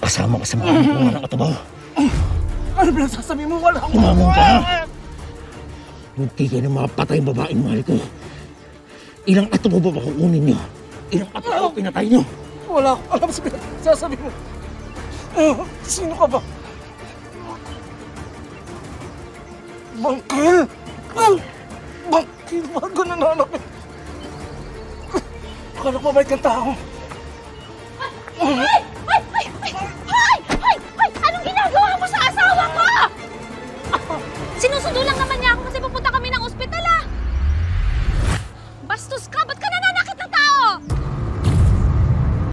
Kasama ka sa mga bunga ng katabaw. Ano ba sasabihin mo? Wala akong... Umamon ka! Hindi kayo ng mga patayang babaeng mahal ko. Ilang atobo ba kukunin niyo? Ilang atobo pinatay niyo? Wala akong alam sa sasabihin mo. Sino ka ba? Bangkil! Bangkil! Bago nananakit! Akala ko mabait kang tao.